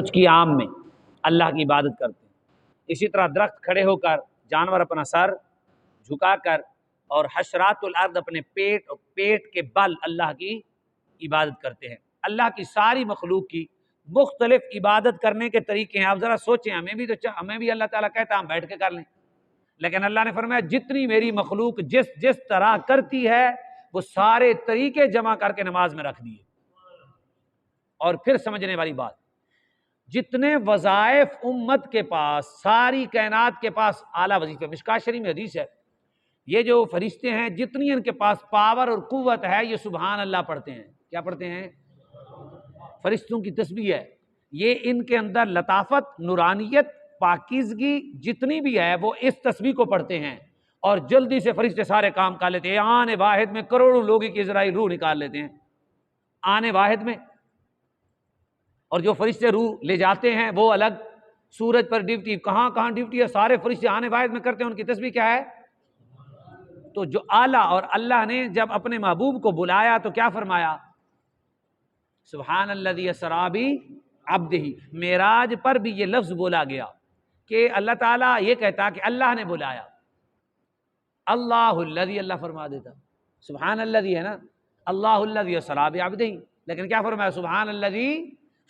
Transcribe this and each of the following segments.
کچھ کی عام میں اللہ کی عبادت کرتے ہیں۔ اسی طرح درخت کھڑے ہو کر، جانور اپنا سر جھکا کر، اور حشرات الارض اپنے پیٹ کے بل اللہ کی عبادت کرتے ہیں۔ اللہ کی ساری مخلوق کی مختلف عبادت کرنے کے طریقے ہیں۔ آپ ذرا سوچیں، ہمیں بھی اللہ تعالیٰ کہتا ہے ہم بیٹھ کے کر لیں، لیکن اللہ نے فرمایا جتنی میری مخلوق جس طرح کرتی ہے وہ سارے طریقے جمع کر کے نماز میں رکھ دیے۔ اور پھر سمجھنے والی بات، جتنے وظائف امت کے پاس، ساری کائنات کے پاس اعلیٰ وظیفے، مشکوٰۃ شریف میں حدیث ہے، یہ جو فرشتے ہیں جتنی ان کے پاس پاور اور قوت ہے، یہ سبحان اللہ پڑھتے ہیں۔ کیا پڑھتے ہیں؟ فرشتوں کی تسبیح ہے۔ یہ ان کے اندر لطافت، نورانیت، پاکیزگی جتنی بھی ہے وہ اس تسبیح کو پڑھتے ہیں، اور جلدی سے فرشتے سارے کام کر لیتے ہیں۔ آنے واحد میں کروڑوں لوگوں کی اسرائیل روح نکال لیتے ہیں، آنے واحد میں۔ اور جو فرشتے روح لے جاتے ہیں وہ الگ، سورج پر ڈیوٹی، کہاں کہاں ڈیوٹی ہے، سارے فرشتے آنے واحد میں کرتے ہیں، ان کی تسبیح کیا ہے؟ تو جو اعلیٰ، اور اللہ نے جب اپنے محبوب کو بلایا تو کیا فرمایا؟ سبحان الذی اسریٰ بعبدہ۔ معراج پر بھی یہ لفظ بولا گیا کہ اللہ تعالیٰ یہ کہتا کہ اللہ نے بلایا، اللہ الذی، اللہ فرما دیتا سبحان الذی ہے نا، اللہ الذی اسریٰ بعبدہ، لیکن کیا فرمایا؟ سبحان الذی،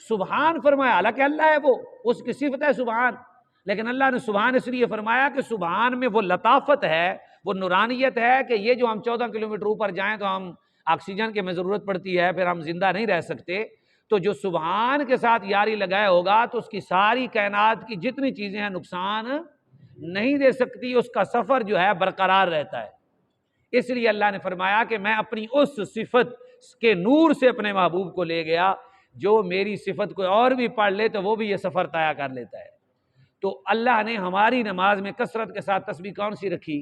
سبحان فرمایا، حالانکہ اللہ ہے وہ، اس کی صفت ہے سبحان، لیکن اللہ نے سبحان اس لیے فرمایا کہ سبحان میں وہ لطافت ہے، وہ نورانیت ہے کہ یہ جو ہم 14 کلومیٹر اوپر جائیں تو ہم آکسیجن کی ہمیں ضرورت پڑتی ہے، پھر ہم زندہ نہیں رہ سکتے، تو جو سبحان کے ساتھ یاری لگائے ہوگا تو اس کی ساری کائنات کی جتنی چیزیں ہیں نقصان نہیں دے سکتی، اس کا سفر جو ہے برقرار رہتا ہے۔ اس لیے اللہ نے فرمایا کہ میں اپنی اس صفت کے نور سے اپنے محبوب کو لے گیا، جو میری صفت کوئی اور بھی پڑھ لے تو وہ بھی یہ سفر طے کر لیتا ہے۔ تو اللہ نے ہماری نماز میں کثرت کے ساتھ تسبیح کون سی رکھی؟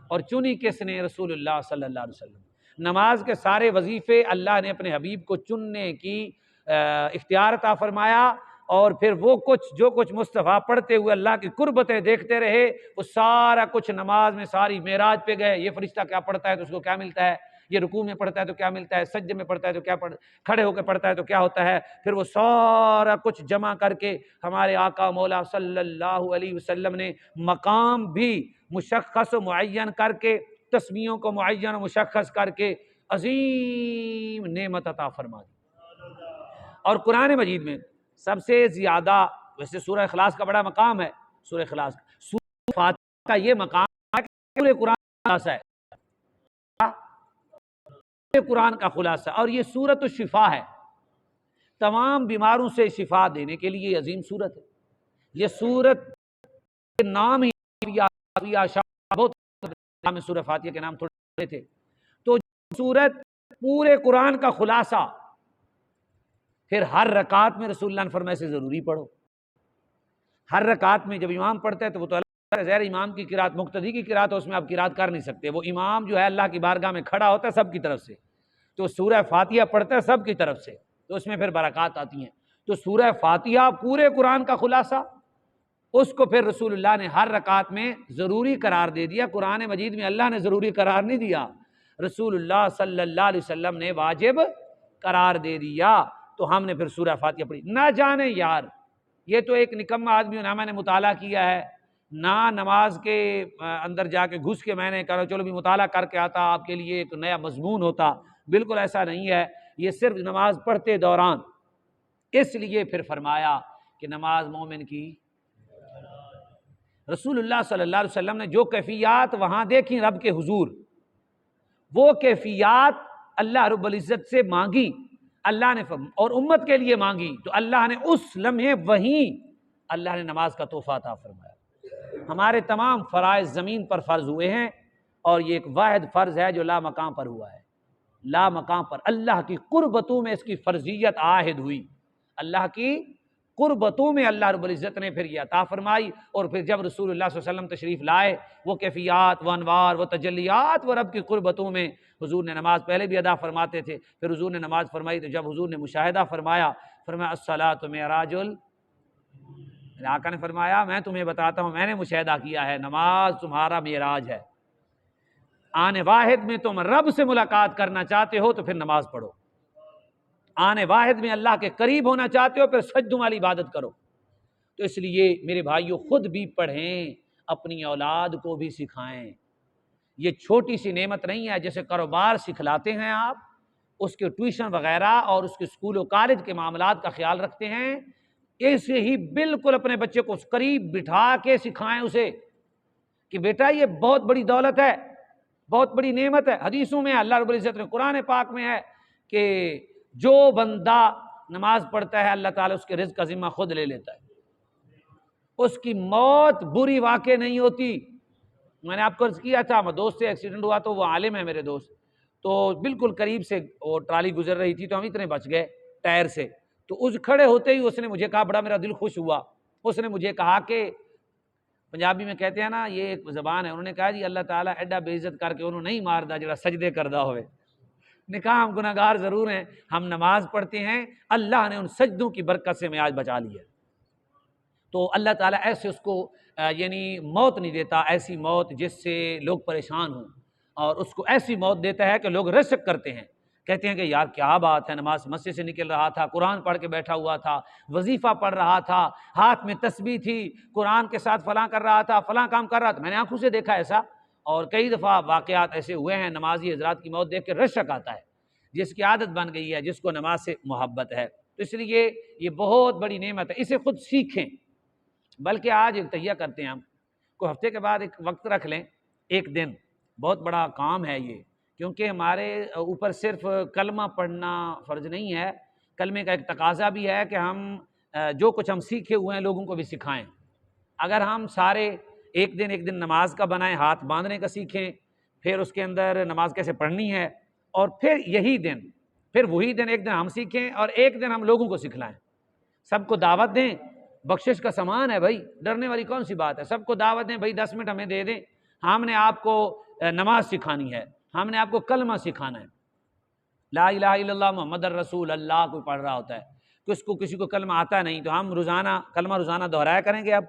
اور چنی کس نے؟ رسول اللہ صلی اللہ علیہ وسلم۔ نماز کے سارے وظیفے اللہ نے اپنے حبیب کو چننے کی اختیار عطا فرمایا، اور پھر وہ جو کچھ مصطفیٰ پڑھتے ہوئے اللہ کی قربتیں دیکھتے رہے، وہ سارا کچھ نماز میں، ساری معراج پہ گئے، یہ فرشتہ کیا پڑھتا ہے تو اس کو کیا ملتا ہے، یہ رکوع میں پڑھتا ہے تو کیا ملتا ہے، سجدے میں پڑھتا ہے تو کیا کھڑے ہو کے پڑھتا ہے تو کیا ہوتا ہے، پھر وہ سارا کچھ جمع کر کے ہمارے آقا مولا صلی اللہ علیہ وسلم نے مقام بھی مشخص و معین کر کے، تسبیحوں کو معین و مشخص کر کے عظیم نعمت عطا فرما دی۔ اور قرآن مجید میں سب سے زیادہ، ویسے سورہ اخلاص کا بڑا مقام ہے، سورہ اخلاص، سورہ فاتحہ کا یہ مقام ہے کہ پورے قرآن کا خلاصہ ہے، پورے قرآن کا خلاصہ، اور یہ سورۃ الشفا ہے، تمام بیماروں سے شفا دینے کے لیے عظیم سورت ہے۔ یہ سورت کے نام ہی بہت سورہ فاتحہ کے نام تھوڑے تھے، تو سورت پورے قرآن کا خلاصہ، پھر ہر رکعت میں رسول اللہ نے فرمایا سے ضروری پڑھو۔ ہر رکعت میں جب امام پڑھتا ہے تو وہ تو اللہ غیر امام کی قرات، مقتدی کی قرات ہے، اس میں آپ قرات کر نہیں سکتے، وہ امام جو ہے اللہ کی بارگاہ میں کھڑا ہوتا ہے سب کی طرف سے، تو سورہ فاتحہ پڑھتا ہے سب کی طرف سے، تو اس میں پھر برکات آتی ہیں۔ تو سورہ فاتحہ پورے قرآن کا خلاصہ، اس کو پھر رسول اللہ نے ہر رکعت میں ضروری قرار دے دیا۔ قرآن مجید میں اللہ نے ضروری قرار نہیں دیا، رسول اللہ صلی اللہ علیہ وسلم نے واجب قرار دے دیا، تو ہم نے پھر سورہ فاتحہ پڑھی۔ نہ جانے یار، یہ تو ایک نکما آدمی نہ میں نے مطالعہ کیا ہے، نہ نماز کے اندر جا کے گھس کے میں نے کہا چلو بھی مطالعہ کر کے آتا، آپ کے لیے ایک نیا مضمون ہوتا، بالکل ایسا نہیں ہے، یہ صرف نماز پڑھتے دوران۔ اس لیے پھر فرمایا کہ نماز مومن کی، رسول اللہ صلی اللہ علیہ وسلم نے جو کیفیات وہاں دیکھی رب کے حضور، وہ کیفیات اللہ رب العزت سے مانگی، اللہ نے اور امت کے لیے مانگی، تو اللہ نے اس لمحے وہیں اللہ نے نماز کا تحفہ عطا فرمایا۔ ہمارے تمام فرائض زمین پر فرض ہوئے ہیں، اور یہ ایک واحد فرض ہے جو لا مقام پر ہوا ہے، لا مقام پر اللہ کی قربتوں میں اس کی فرضیت عاہد ہوئی، اللہ کی قربتوں میں اللہ رب العزت نے پھر یہ عطا فرمائی۔ اور پھر جب رسول اللہ صلی اللہ علیہ وسلم تشریف لائے، وہ کیفیات، وہ انوار، وہ تجلیات، وہ رب کی قربتوں میں حضور نے نماز پہلے بھی ادا فرماتے تھے، پھر حضور نے نماز فرمائی تو جب حضور نے مشاہدہ فرمایا، فرمایا الصلاۃ معراج میرے آقا نے فرمایا میں تمہیں بتاتا ہوں، میں نے مشاہدہ کیا ہے، نماز تمہارا معراج ہے۔ آنے واحد میں تم رب سے ملاقات کرنا چاہتے ہو تو پھر نماز پڑھو، آنے واحد میں اللہ کے قریب ہونا چاہتے ہو پھر سجدوں والی عبادت کرو۔ تو اس لیے میرے بھائیوں خود بھی پڑھیں، اپنی اولاد کو بھی سکھائیں۔ یہ چھوٹی سی نعمت نہیں ہے، جیسے کاروبار سکھلاتے ہیں آپ، اس کے ٹیوشن وغیرہ اور اس کے اسکول و کالج کے معاملات کا خیال رکھتے ہیں، ایسے ہی بالکل اپنے بچے کو قریب بٹھا کے سکھائیں اسے کہ بیٹا یہ بہت بڑی دولت ہے، بہت بڑی نعمت ہے۔ حدیثوں میں اللہ رب العزت نے، قرآن پاک میں ہے کہ جو بندہ نماز پڑھتا ہے اللہ تعالیٰ اس کے رزق کا ذمہ خود لے لیتا ہے، اس کی موت بری واقع نہیں ہوتی۔ میں نے آپ کو عرض کیا تھا، میں دوست سے ایکسیڈنٹ ہوا تو وہ عالم ہے میرے دوست، تو بالکل قریب سے وہ ٹرالی گزر رہی تھی تو ہم اتنے بچ گئے ٹائر سے، تو اس کھڑے ہوتے ہی اس نے مجھے کہا، بڑا میرا دل خوش ہوا، اس نے مجھے کہا کہ پنجابی میں کہتے ہیں نا، یہ ایک زبان ہے، انہوں نے کہا جی اللہ تعالیٰ ایڈا بے عزت کر کے انہوں نہیں ماردا جڑا سجدے کردا ہوئے۔ نے کہا ہم گناہگار ضرور ہیں، ہم نماز پڑھتے ہیں، اللہ نے ان سجدوں کی برکت سے میں آج بچا لیا۔ تو اللہ تعالیٰ ایسے اس کو یعنی موت نہیں دیتا، ایسی موت جس سے لوگ پریشان ہوں، اور اس کو ایسی موت دیتا ہے کہ لوگ رشک کرتے ہیں، کہتے ہیں کہ یار کیا بات ہے، نماز مسجد سے نکل رہا تھا، قرآن پڑھ کے بیٹھا ہوا تھا، وظیفہ پڑھ رہا تھا، ہاتھ میں تسبیح تھی، قرآن کے ساتھ فلاں کر رہا تھا، فلاں کام کر رہا تھا۔ میں نے آنکھوں سے دیکھا ایسا، اور کئی دفعہ واقعات ایسے ہوئے ہیں، نمازی حضرات کی موت دیکھ کے رشک آتا ہے، جس کی عادت بن گئی ہے، جس کو نماز سے محبت ہے۔ تو اس لیے یہ بہت بڑی نعمت ہے، اسے خود سیکھیں۔ بلکہ آج ایک تہیہ کرتے ہیں ہم، کوئی ہفتے کے بعد ایک وقت رکھ لیں، ایک دن، بہت بڑا کام ہے یہ، کیونکہ ہمارے اوپر صرف کلمہ پڑھنا فرض نہیں ہے، کلمے کا ایک تقاضا بھی ہے کہ ہم جو کچھ ہم سیکھے ہوئے ہیں لوگوں کو بھی سکھائیں۔ اگر ہم سارے ایک دن نماز کا بنائیں، ہاتھ باندھنے کا سیکھیں، پھر اس کے اندر نماز کیسے پڑھنی ہے، اور پھر یہی دن، پھر وہی دن ایک دن ہم سیکھیں اور ایک دن ہم لوگوں کو سکھلائیں، سب کو دعوت دیں، بخشش کا سامان ہے بھائی، ڈرنے والی کون سی بات ہے، سب کو دعوت دیں، بھائی 10 منٹ ہمیں دے دیں، ہم نے آپ کو نماز سکھانی ہے، ہم نے آپ کو کلمہ سکھانا ہے، لا الہ الا اللہ محمد الرسول اللہ کوئی پڑھ رہا ہوتا ہے، کسی کو کلمہ آتا نہیں، تو ہم کلمہ روزانہ دہرایا کریں گے۔ اب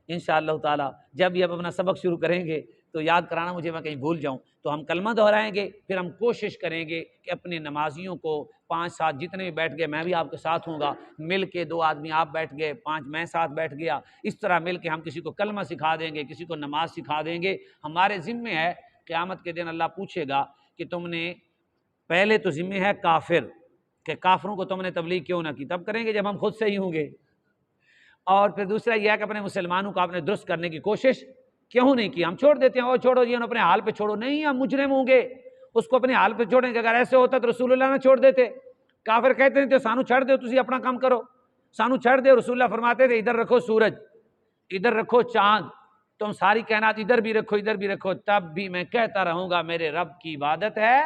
انشاءاللہ تعالی جب بھی اب اپنا سبق شروع کریں گے تو یاد کرانا مجھے، میں کہیں بھول جاؤں، تو ہم کلمہ دہرائیں گے، پھر ہم کوشش کریں گے کہ اپنے نمازیوں کو 5-7 جتنے بھی بیٹھ گئے، میں بھی آپ کے ساتھ ہوں گا، مل کے 2 آدمی آپ بیٹھ گئے، 5 میں ساتھ بیٹھ گیا، اس طرح مل کے ہم کسی کو کلمہ سکھا دیں گے، کسی کو نماز سکھا دیں گے۔ ہمارے ذمے ہے، قیامت کے دن اللہ پوچھے گا کہ تم نے، پہلے تو ذمہ ہے کافر، کہ کافروں کو تم نے تبلیغ کیوں نہ کی، تب کریں گے جب ہم خود صحیح ہوں گے، اور پھر دوسرا یہ ہے کہ اپنے مسلمانوں کو آپ نے درست کرنے کی کوشش کیوں نہیں کی، ہم چھوڑ دیتے ہیں، اور چھوڑو جی اپنے حال پہ چھوڑو، نہیں ہم مجرم ہوں گے، اس کو اپنے حال پہ چھوڑیں گے۔ اگر ایسے ہوتا تو رسول اللہ نہ چھوڑ دیتے، کافر کہتے ہیں تو سانو چھڑ دو، تسی اپنا کام کرو، سانو چھڑ دے۔ رسول اللہ فرماتے تھے ادھر رکھو سورج، ادھر رکھو چاند، تم ساری کائنات ادھر بھی رکھو ادھر بھی رکھو، تب بھی میں کہتا رہوں گا میرے رب کی عبادت ہے،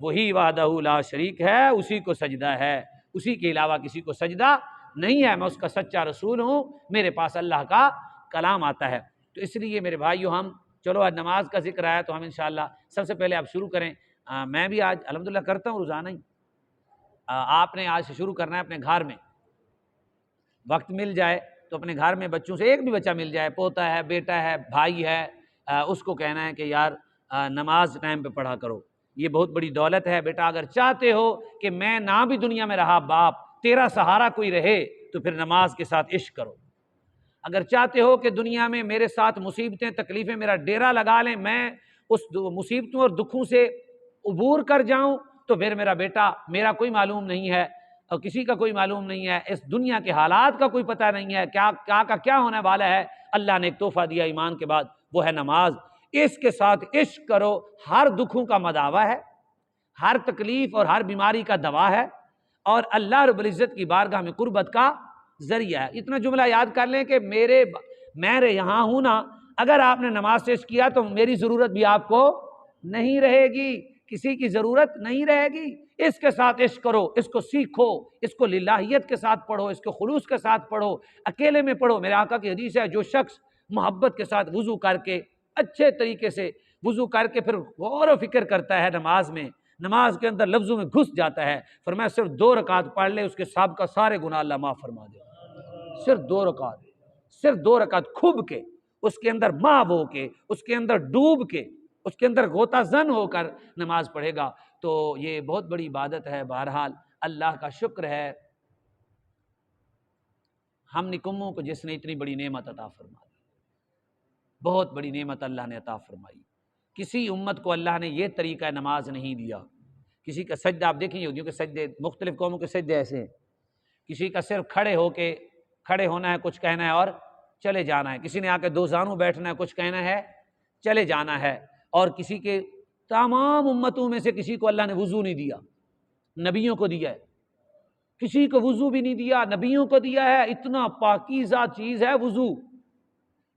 وہی وحدہ لا شریک ہے، اسی کو سجدہ ہے، اسی کے علاوہ کسی کو سجدہ نہیں ہے، میں اس کا سچا رسول ہوں، میرے پاس اللہ کا کلام آتا ہے۔ تو اس لیے میرے بھائیو، ہم چلو آج نماز کا ذکر آیا تو ہم انشاءاللہ سب سے پہلے آپ شروع کریں، میں بھی آج الحمدللہ کرتا ہوں روزانہ ہی، آپ نے آج سے شروع کرنا ہے اپنے گھر میں، وقت مل جائے تو اپنے گھر میں بچوں سے، ایک بھی بچہ مل جائے، پوتا ہے، بیٹا ہے، بھائی ہے، اس کو کہنا ہے کہ یار نماز ٹائم پہ پڑھا کرو، یہ بہت بڑی دولت ہے بیٹا۔ اگر چاہتے ہو کہ میں نہ بھی دنیا میں رہا باپ، تیرا سہارا کوئی رہے، تو پھر نماز کے ساتھ عشق کرو۔ اگر چاہتے ہو کہ دنیا میں میرے ساتھ مصیبتیں تکلیفیں میرا ڈیرا لگا لیں، میں اس مصیبتوں اور دکھوں سے عبور کر جاؤں، تو پھر میرا بیٹا، میرا کوئی معلوم نہیں ہے اور کسی کا کوئی معلوم نہیں ہے، اس دنیا کے حالات کا کوئی پتہ نہیں ہے، کیا ہونے والا ہے۔ اللہ نے ایک تحفہ دیا ایمان کے بعد، وہ ہے نماز، اس کے ساتھ عشق کرو، ہر دکھوں کا مداوا ہے، ہر تکلیف اور ہر بیماری کا دوا ہے، اور اللہ رب العزت کی بارگاہ میں قربت کا ذریعہ ہے۔ اتنا جملہ یاد کر لیں کہ میں یہاں ہوں نا، اگر آپ نے نماز سے عشق کیا تو میری ضرورت بھی آپ کو نہیں رہے گی، کسی کی ضرورت نہیں رہے گی۔ اس کے ساتھ عشق کرو، اس کو سیکھو، اس کو للہیت کے ساتھ پڑھو، اس کو خلوص کے ساتھ پڑھو، اکیلے میں پڑھو۔ میرے آقا کی حدیث ہے، جو شخص محبت کے ساتھ وضو کر کے، اچھے طریقے سے وضو کر کے پھر غور و فکر کرتا ہے نماز میں، نماز کے اندر لفظوں میں گھس جاتا ہے، فرمایا صرف 2 رکعت پڑھ لے، اس کے سابقہ سارے گناہ اللہ معاف فرما دے۔ صرف 2 رکعت کھب کے، اس کے اندر محو ہو کے، اس کے اندر ڈوب کے، اس کے اندر غوطہ زن ہو کر نماز پڑھے گا، تو یہ بہت بڑی عبادت ہے۔ بہرحال اللہ کا شکر ہے ہم نکموں کو جس نے اتنی بڑی نعمت عطا فرمائی، بہت بڑی نعمت اللہ نے عطا فرمائی۔ کسی امت کو اللہ نے یہ طریقہ نماز نہیں دیا۔ کسی کا سجدہ آپ دیکھیں، یہودیوں کے سجدے، مختلف قوموں کے سجدے ایسے ہیں، کسی کا صرف کھڑے ہونا ہے، کچھ کہنا ہے اور چلے جانا ہے، کسی نے آ کے دو زانوں بیٹھنا ہے، کچھ کہنا ہے، چلے جانا ہے، اور کسی کے تمام امتوں میں سے کسی کو اللہ نے وضو نہیں دیا، نبیوں کو دیا ہے۔ کسی کو وضو بھی نہیں دیا، نبیوں کو دیا ہے۔ اتنا پاکیزہ چیز ہے وضو۔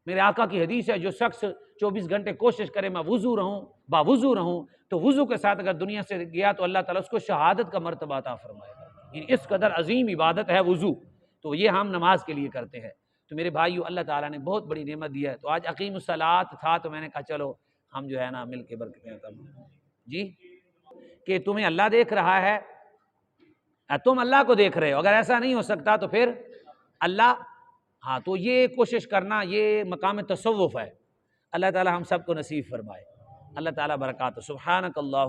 میرے آقا کی حدیث ہے، جو شخص 24 گھنٹے کوشش کرے میں وضو رہوں، باوضو رہوں، تو وضو کے ساتھ اگر دنیا سے گیا تو اللہ تعالیٰ اس کو شہادت کا مرتبہ عطا فرمائے گا۔ اس قدر عظیم عبادت ہے وضو، تو یہ ہم نماز کے لیے کرتے ہیں۔ تو میرے بھائیو، اللہ تعالیٰ نے بہت بڑی نعمت دی ہے۔ تو آج اقیم الصلاۃ تھا تو میں نے کہا چلو ہم جو ہے نا مل کے برکتیں کر لیں۔ جی، کہ تمہیں اللہ دیکھ رہا ہے، تم اللہ کو دیکھ رہے ہو۔ اگر ایسا نہیں ہو سکتا تو پھر اللہ، ہاں، تو یہ کوشش کرنا، یہ مقام تصوف ہے۔ اللہ تعالیٰ ہم سب کو نصیب فرمائے۔ اللہ تعالیٰ برکاتہ۔ سبحانک اللہ